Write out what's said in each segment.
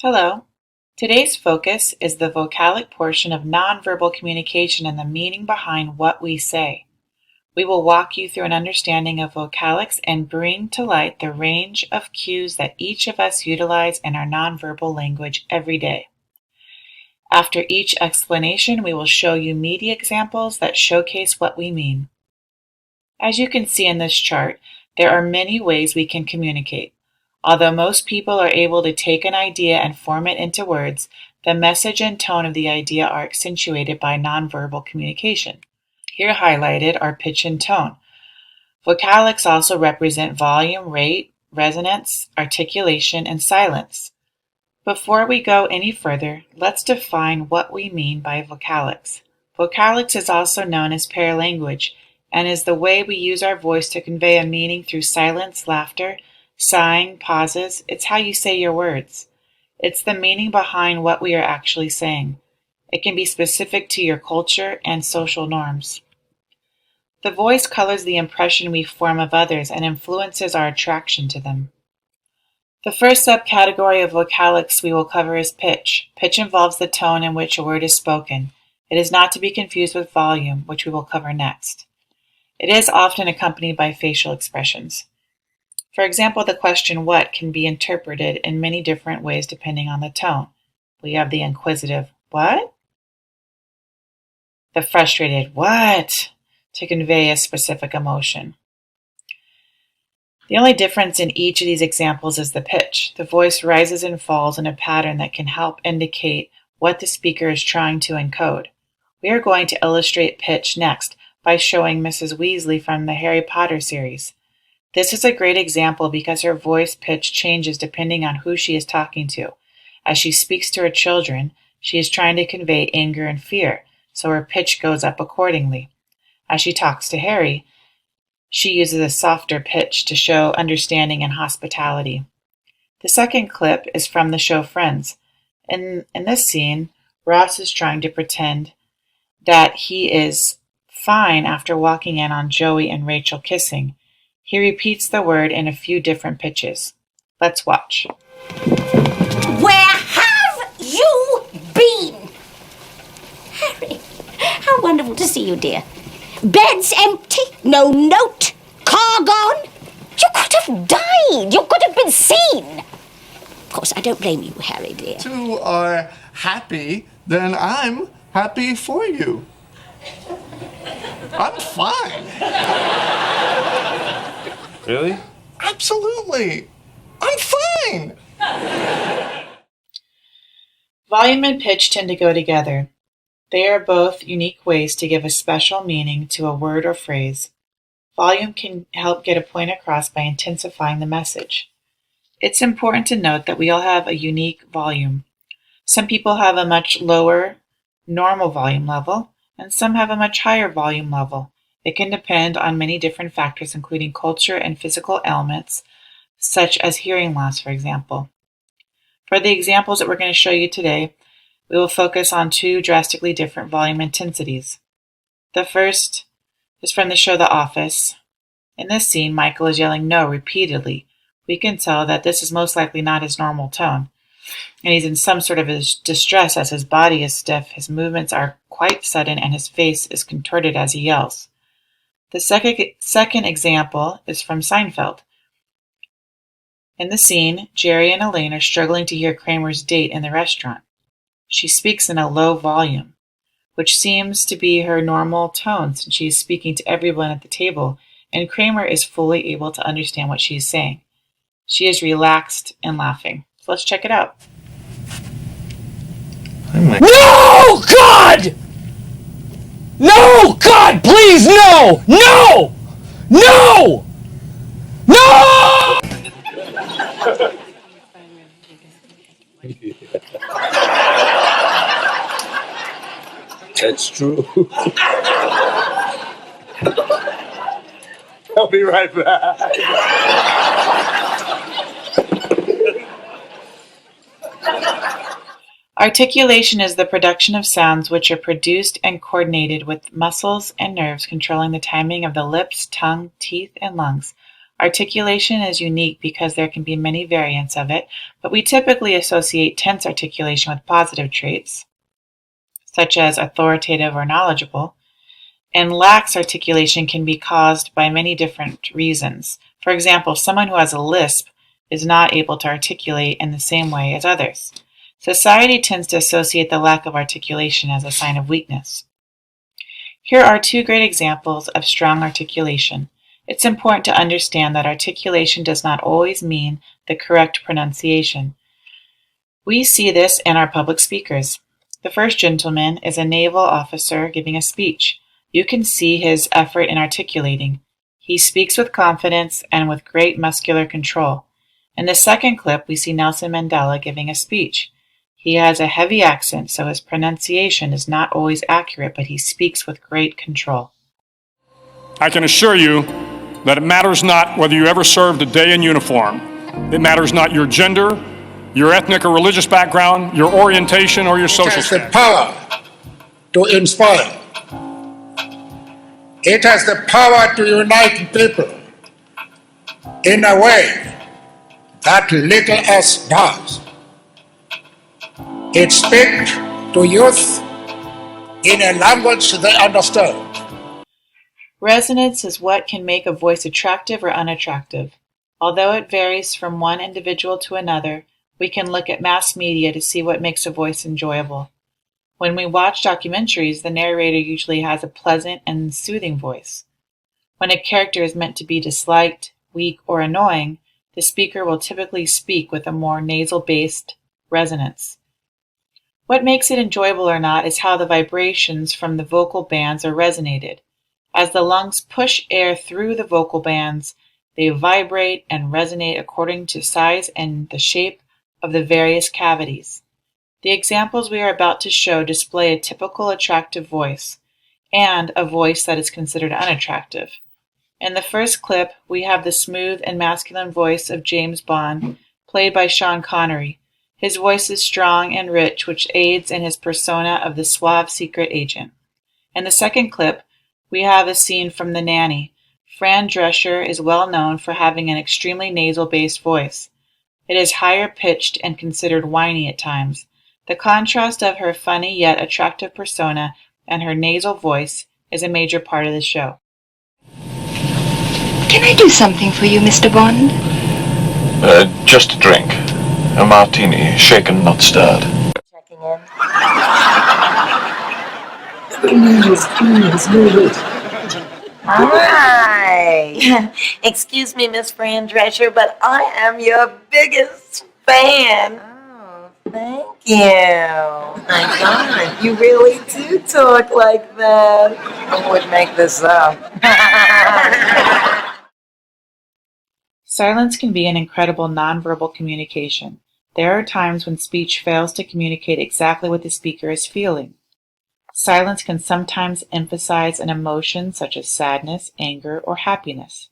Hello. Today's focus is the vocalic portion of nonverbal communication and the meaning behind what we say. We will walk you through an understanding of vocalics and bring to light the range of cues that each of us utilize in our nonverbal language every day. After each explanation, we will show you media examples that showcase what we mean. As you can see in this chart, there are many ways we can communicate. Although most people are able to take an idea and form it into words, the message and tone of the idea are accentuated by nonverbal communication. Here highlighted are pitch and tone. Vocalics also represent volume, rate, resonance, articulation, and silence. Before we go any further, let's define what we mean by vocalics. Vocalics is also known as paralanguage and is the way we use our voice to convey a meaning through silence, laughter, sighing, pauses. It's how you say your words. It's the meaning behind what we are actually saying. It can be specific to your culture and social norms. The voice colors the impression we form of others and influences our attraction to them. The first subcategory of vocalics we will cover is pitch. Pitch involves the tone in which a word is spoken. It is not to be confused with volume, which we will cover next. It is often accompanied by facial expressions. For example, the question "what" can be interpreted in many different ways depending on the tone. We have the inquisitive "what?" The frustrated "what?" to convey a specific emotion. The only difference in each of these examples is the pitch. The voice rises and falls in a pattern that can help indicate what the speaker is trying to encode. We are going to illustrate pitch next by showing Mrs. Weasley from the Harry Potter series. This is a great example because her voice pitch changes depending on who she is talking to. As she speaks to her children, she is trying to convey anger and fear, so her pitch goes up accordingly. As she talks to Harry, she uses a softer pitch to show understanding and hospitality. The second clip is from the show Friends. In this scene, Ross is trying to pretend that he is fine after walking in on Joey and Rachel kissing. He repeats the word in a few different pitches. Let's watch. Where have you been? Harry, how wonderful to see you, dear. Bed's empty, no note, car gone. You could have died. You could have been seen. Of course, I don't blame you, Harry, dear. You are happy, then I'm happy for you. I'm fine. Really? Absolutely. I'm fine. Volume and pitch tend to go together. They are both unique ways to give a special meaning to a word or phrase. Volume can help get a point across by intensifying the message. It's important to note that we all have a unique volume. Some people have a much lower, normal volume level, and some have a much higher volume level. It can depend on many different factors, including culture and physical ailments, such as hearing loss, for example. For the examples that we're going to show you today, we will focus on two drastically different volume intensities. The first is from the show The Office. In this scene, Michael is yelling "no" repeatedly. We can tell that this is most likely not his normal tone, and he's in some sort of distress as his body is stiff, his movements are quite sudden, and his face is contorted as he yells. The second example is from Seinfeld. In the scene, Jerry and Elaine are struggling to hear Kramer's date in the restaurant. She speaks in a low volume, which seems to be her normal tone since she is speaking to everyone at the table, and Kramer is fully able to understand what she is saying. She is relaxed and laughing. So let's check it out. No, God! No, God, please, no! No! No! No! That's true. I'll be right back. Articulation is the production of sounds which are produced and coordinated with muscles and nerves controlling the timing of the lips, tongue, teeth, and lungs. Articulation is unique because there can be many variants of it, but we typically associate tense articulation with positive traits, such as authoritative or knowledgeable, and lax articulation can be caused by many different reasons. For example, someone who has a lisp is not able to articulate in the same way as others. Society tends to associate the lack of articulation as a sign of weakness. Here are two great examples of strong articulation. It's important to understand that articulation does not always mean the correct pronunciation. We see this in our public speakers. The first gentleman is a naval officer giving a speech. You can see his effort in articulating. He speaks with confidence and with great muscular control. In the second clip, we see Nelson Mandela giving a speech. He has a heavy accent, so his pronunciation is not always accurate, but he speaks with great control. I can assure you that it matters not whether you ever served a day in uniform. It matters not your gender, your ethnic or religious background, your orientation, or your social status. It has the power to inspire. It has the power to unite people in a way that little else does. It speaks to youth in a language they understand. Resonance is what can make a voice attractive or unattractive. Although it varies from one individual to another, we can look at mass media to see what makes a voice enjoyable. When we watch documentaries, the narrator usually has a pleasant and soothing voice. When a character is meant to be disliked, weak, or annoying, the speaker will typically speak with a more nasal-based resonance. What makes it enjoyable or not is how the vibrations from the vocal bands are resonated. As the lungs push air through the vocal bands, they vibrate and resonate according to size and the shape of the various cavities. The examples we are about to show display a typical attractive voice and a voice that is considered unattractive. In the first clip, we have the smooth and masculine voice of James Bond, played by Sean Connery. His voice is strong and rich, which aids in his persona of the suave secret agent. In the second clip, we have a scene from The Nanny. Fran Drescher is well known for having an extremely nasal-based voice. It is higher pitched and considered whiny at times. The contrast of her funny yet attractive persona and her nasal voice is a major part of the show. Can I do something for you, Mr. Bond? Just a drink. A martini, shaken, not stirred. Checking in. Hi. Excuse me, Miss Fran Drescher, but I am your biggest fan. Oh, thank you. My God, you really do talk like that. I would make this up. Silence can be an incredible nonverbal communication. There are times when speech fails to communicate exactly what the speaker is feeling. Silence can sometimes emphasize an emotion such as sadness, anger, or happiness.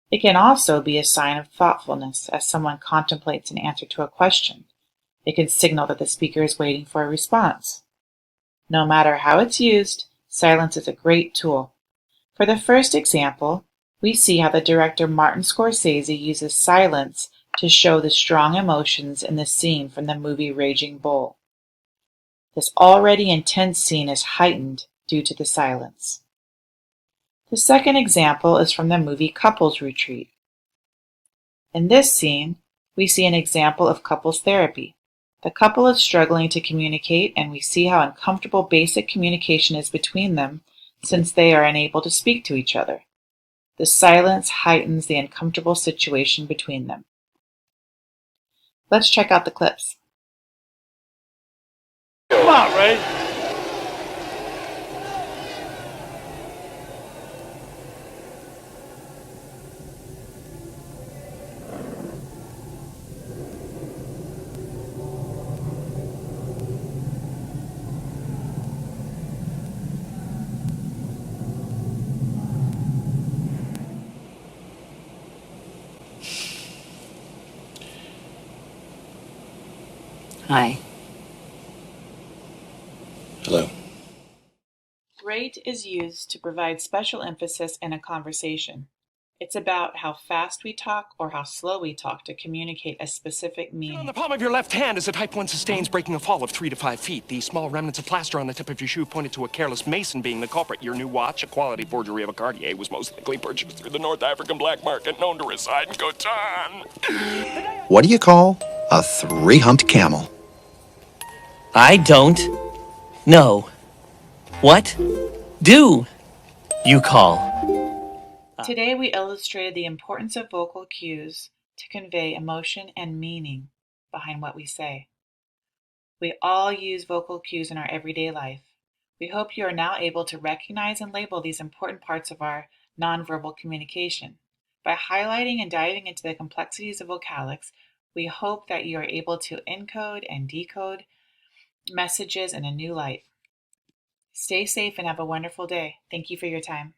It can also be a sign of thoughtfulness as someone contemplates an answer to a question. It can signal that the speaker is waiting for a response. No matter how it's used, silence is a great tool. For the first example, we see how the director Martin Scorsese uses silence to show the strong emotions in the scene from the movie Raging Bull. This already intense scene is heightened due to the silence. The second example is from the movie Couples Retreat. In this scene, we see an example of couples therapy. The couple is struggling to communicate, and we see how uncomfortable basic communication is between them since they are unable to speak to each other. The silence heightens the uncomfortable situation between them. Let's check out the clips. Come on, Ray. Hi. Hello. Rate is used to provide special emphasis in a conversation. It's about how fast we talk or how slow we talk to communicate a specific On meaning. the palm of your left hand is a Type 1 sustains breaking a fall of 3 to 5 feet. The small remnants of plaster on the tip of your shoe pointed to a careless mason being the culprit. Your new watch, a quality forgery of a Cartier, was most likely purchased through the North African black market, known to reside in Khotan. What do you call a three-humped camel? I don't know. What do you call? Today we illustrated the importance of vocal cues to convey emotion and meaning behind what we say. We all use vocal cues in our everyday life. We hope you are now able to recognize and label these important parts of our nonverbal communication. By highlighting and diving into the complexities of vocalics, we hope that you are able to encode and decode messages in a new light. Stay safe and have a wonderful day. Thank you for your time.